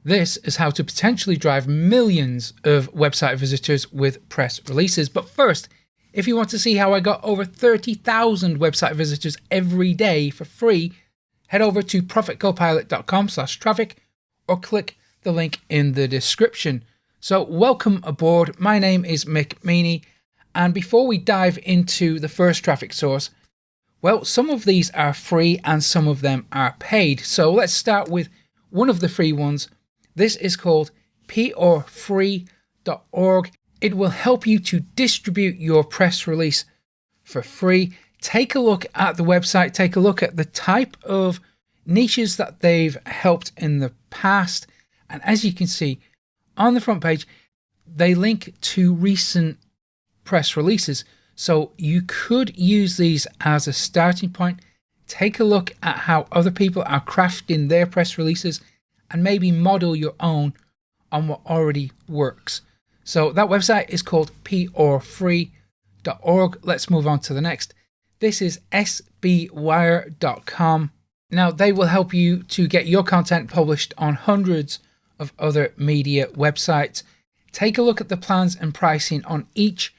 This is how to potentially drive millions of website visitors with press releases. But first, if you want to see how I got over 30,000 website visitors every day for free, head over to profitcopilot.com/traffic or click the link in the description. So welcome aboard. My name is Mick Meaney. And before we dive into the first traffic source, well, some of these are free and some of them are paid. So let's start with one of the free ones. This is called prfree.org. It will help you to distribute your press release for free. Take a look at the website. Take a look at the type of niches that they've helped in the past. And as you can see on the front page, they link to recent press releases. So you could use these as a starting point. Take a look at how other people are crafting their press releases and maybe model your own on what already works. So that website is called prfree.org. Let's move on to the next. This is sbwire.com. Now, they will help you to get your content published on hundreds of other media websites. Take a look at the plans and pricing on each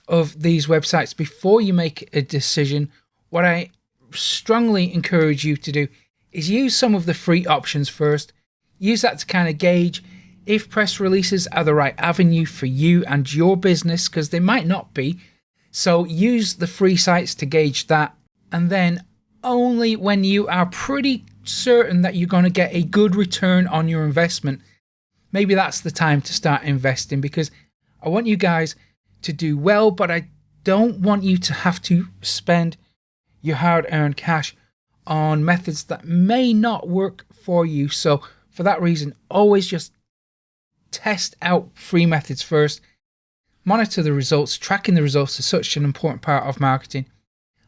of these websites before you make a decision. What I strongly encourage you to do is use some of the free options first. Use that to kind of gauge if press releases are the right avenue for you and your business, because they might not be. So use the free sites to gauge that. And then only when you are pretty certain that you're going to get a good return on your investment, maybe that's the time to start investing, because I want you guys to do well, but I don't want you to have to spend your hard-earned cash on methods that may not work for you. So for that reason, always just test out free methods first. Monitor the results. Tracking the results is such an important part of marketing.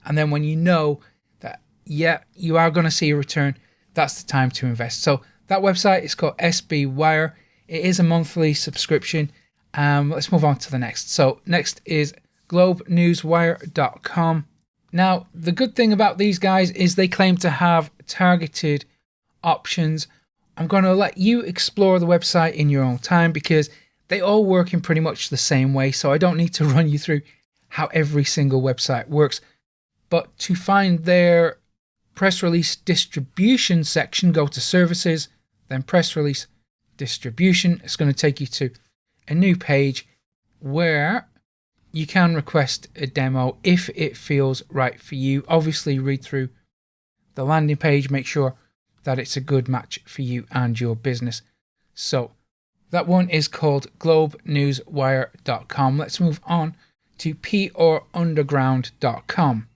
And then when you know that, yeah, you are going to see a return, that's the time to invest. So that website is called SB Wire. It is a monthly subscription. Let's move on to the next. So next is globenewswire.com. Now, the good thing about these guys is they claim to have targeted options. I'm going to let you explore the website in your own time because they all work in pretty much the same way. So I don't need to run you through how every single website works. But to find their press release distribution section, go to services, then press release distribution. It's going to take you to a new page where you can request a demo if it feels right for you. Obviously, read through the landing page, make sure that it's a good match for you and your business. So that one is called globenewswire.com. Let's move on to prunderground.com.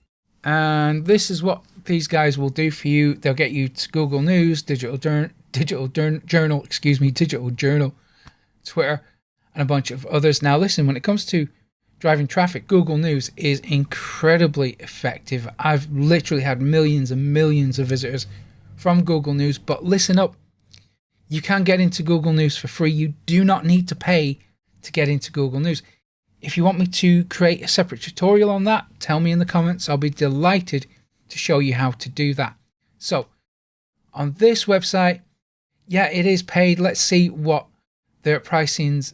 And this is what these guys will do for you. They'll get you to Google News, Digital Journal, Twitter, and a bunch of others. Now listen, when it comes to driving traffic, Google News is incredibly effective. I've literally had millions and millions of visitors from Google News, but listen up. You can get into Google News for free. You do not need to pay to get into Google News. If you want me to create a separate tutorial on that, tell me in the comments. I'll be delighted to show you how to do that. So on this website, yeah, it is paid. Let's see what their pricings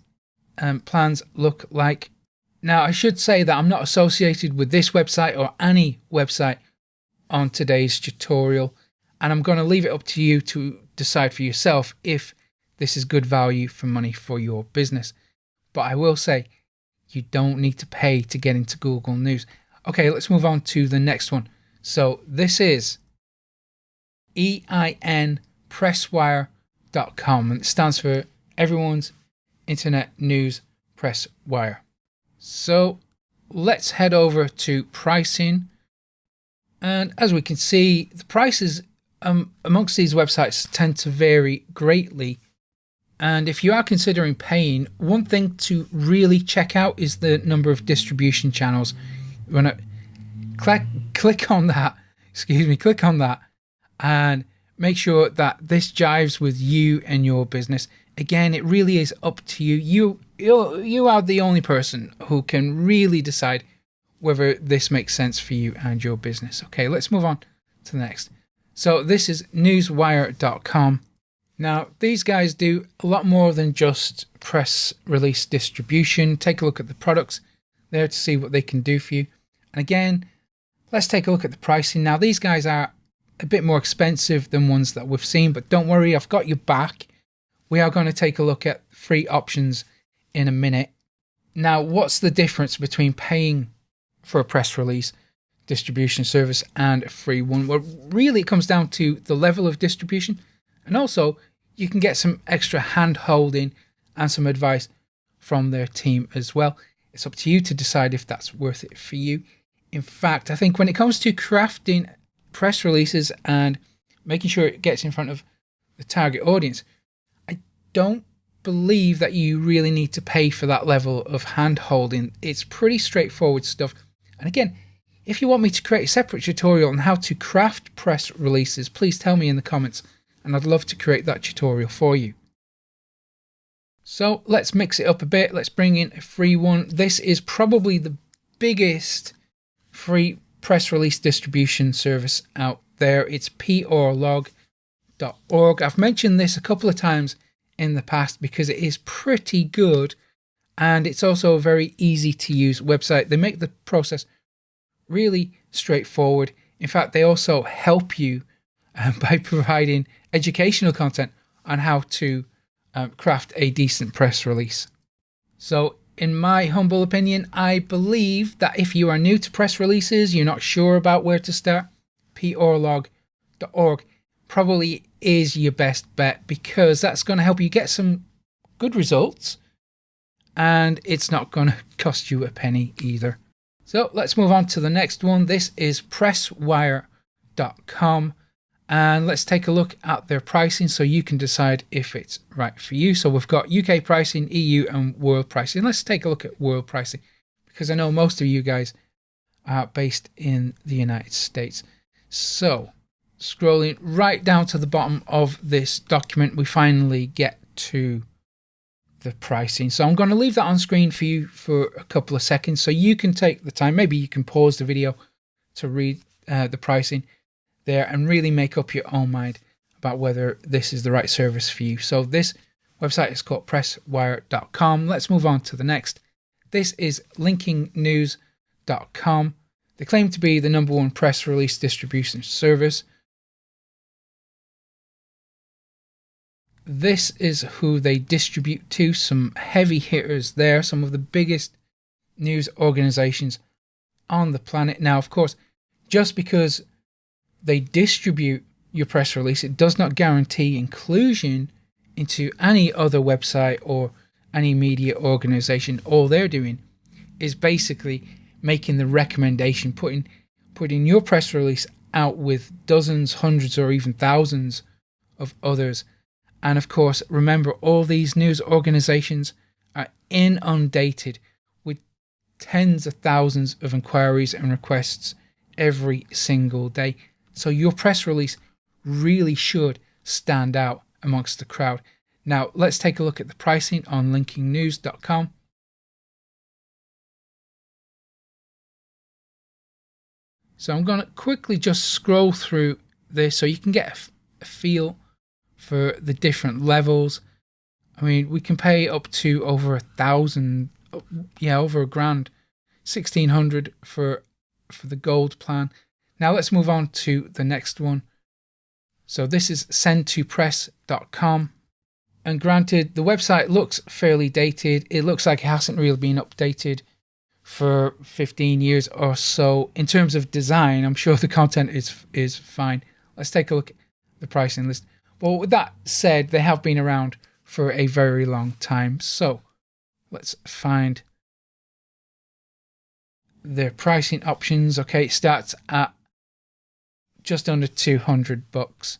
plans look like. Now, I should say that I'm not associated with this website or any website on today's tutorial, and I'm going to leave it up to you to decide for yourself if this is good value for money for your business. But I will say, you don't need to pay to get into Google News. Okay, let's move on to the next one. So this is einpresswire.com, and it stands for Everyone's Internet News Press Wire. So let's head over to pricing. And as we can see, the prices amongst these websites tend to vary greatly. And if you are considering paying, one thing to really check out is the number of distribution channels. You want to click on that, and make sure that this jives with you and your business. Again, it really is up to you. You are the only person who can really decide whether this makes sense for you and your business. Okay, let's move on to the next. So this is newswire.com. Now, these guys do a lot more than just press release distribution. Take a look at the products there to see what they can do for you. And again, let's take a look at the pricing. Now, these guys are a bit more expensive than ones that we've seen, but don't worry, I've got your back. We are going to take a look at free options in a minute. Now, what's the difference between paying for a press release distribution service and a free one? Well, really, it comes down to the level of distribution, and also you can get some extra hand holding and some advice from their team as well. It's up to you to decide if that's worth it for you. In fact, I think when it comes to crafting press releases and making sure it gets in front of the target audience, I don't believe that you really need to pay for that level of hand holding. It's pretty straightforward stuff. And again, if you want me to create a separate tutorial on how to craft press releases, please tell me in the comments, and I'd love to create that tutorial for you. So let's mix it up a bit. Let's bring in a free one. This is probably the biggest free press release distribution service out there. It's prlog.org. I've mentioned this a couple of times in the past because it is pretty good, and it's also a very easy to use website. They make the process really straightforward. In fact, they also help you by providing educational content on how to craft a decent press release. So in my humble opinion, I believe that if you are new to press releases, you're not sure about where to start, prlog.org probably is your best bet, because that's going to help you get some good results, and it's not going to cost you a penny either. So let's move on to the next one. This is presswire.com, and let's take a look at their pricing so you can decide if it's right for you. So we've got UK pricing, EU and world pricing. Let's take a look at world pricing, because I know most of you guys are based in the United States. So scrolling right down to the bottom of this document, we finally get to the pricing. So I'm going to leave that on screen for you for a couple of seconds so you can take the time. Maybe you can pause the video to read the pricing there and really make up your own mind about whether this is the right service for you. So this website is called presswire.com. Let's move on to the next. This is linkingnews.com. They claim to be the #1 press release distribution service. This is who they distribute to, some heavy hitters there, some of the biggest news organizations on the planet. Now, of course, just because they distribute your press release, it does not guarantee inclusion into any other website or any media organization. All they're doing is basically making the recommendation, putting your press release out with dozens, hundreds, or even thousands of others. And of course, remember, all these news organizations are inundated with tens of thousands of inquiries and requests every single day. So your press release really should stand out amongst the crowd. Now, let's take a look at the pricing on linkingnews.com. So I'm going to quickly just scroll through this so you can get a feel for the different levels. I mean, we can pay up to over 1,000, over $1,000, 1,600 for the gold plan. Now let's move on to the next one. So this is sendtopress.com. And granted, the website looks fairly dated. It looks like it hasn't really been updated for 15 years or so. In terms of design, I'm sure the content is fine. Let's take a look at the pricing list. Well, with that said, they have been around for a very long time. So let's find their pricing options. Okay, it starts at just under $200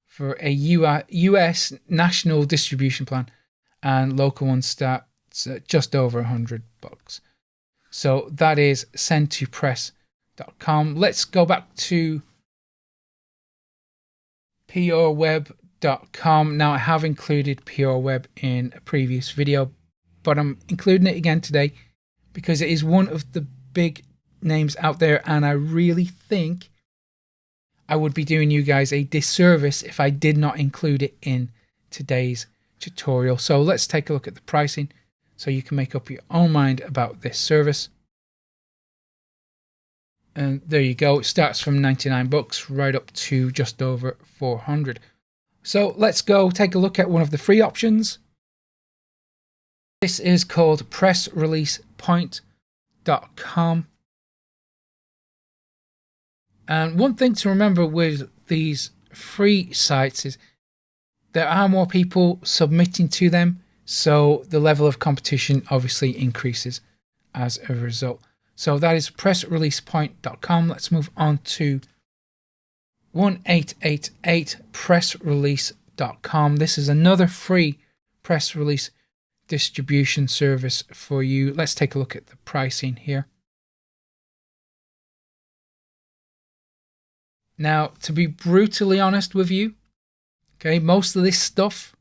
for a US national distribution plan, and local one starts at just over $100. So that is sendtopress.com. Let's go back to pureweb.com. Now, I have included PureWeb in a previous video, but I'm including it again today because it is one of the big names out there, and I really think I would be doing you guys a disservice if I did not include it in today's tutorial. So let's take a look at the pricing so you can make up your own mind about this service. And there you go. It starts from 99 bucks right up to just over 400. So let's go take a look at one of the free options. This is called pressreleasepoint.com. And one thing to remember with these free sites is there are more people submitting to them, so the level of competition obviously increases as a result. So that is pressreleasepoint.com. Let's move on to 1888pressrelease.com. This is another free press release distribution service for you. Let's take a look at the pricing here. Now, to be brutally honest with you, okay, most of this stuff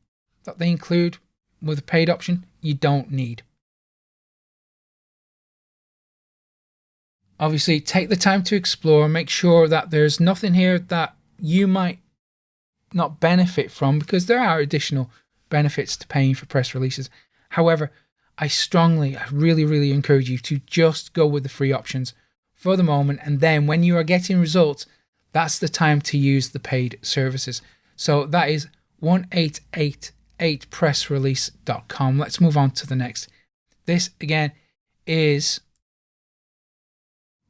that they include with a paid option, you don't need. Obviously, take the time to explore, make sure that there's nothing here that you might not benefit from, because there are additional benefits to paying for press releases. However, I really encourage you to just go with the free options for the moment, and then when you are getting results, that's the time to use the paid services. So that is 1888pressrelease.com. Let's move on to the next. This again is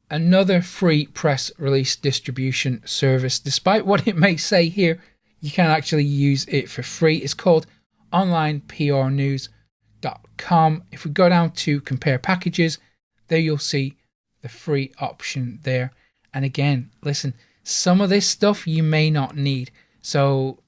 another free press release distribution service. Despite what it may say here, you can actually use it for free. It's called onlineprnews.com. If we go down to compare packages, there you'll see the free option there. And again, listen, some of this stuff you may not need. So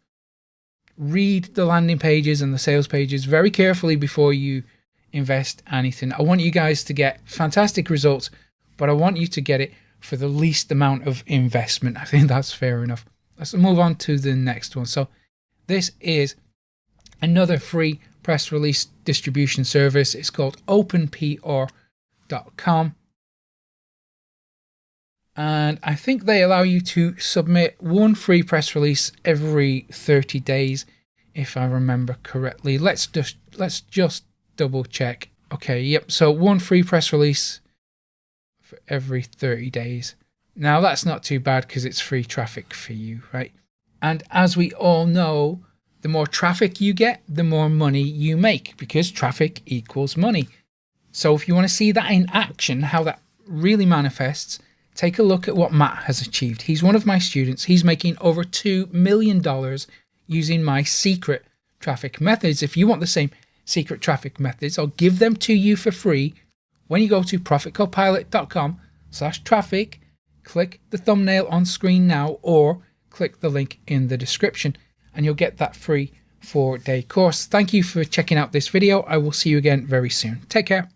read the landing pages and the sales pages very carefully before you invest anything. I want you guys to get fantastic results, but I want you to get it for the least amount of investment. I think that's fair enough. Let's move on to the next one. So this is another free press release distribution service. It's called openpr.com. And I think they allow you to submit one free press release every 30 days, if I remember correctly. Let's just double check. Okay, yep. So one free press release for every 30 days. Now that's not too bad because it's free traffic for you, right? And as we all know, the more traffic you get, the more money you make, because traffic equals money. So if you want to see that in action, how that really manifests, take a look at what Matt has achieved. He's one of my students. He's making over $2 million using my secret traffic methods. If you want the same secret traffic methods, I'll give them to you for free when you go to profitcopilot.com/traffic, click the thumbnail on screen now, or click the link in the description, and you'll get that free 4-day course. Thank you for checking out this video. I will see you again very soon. Take care.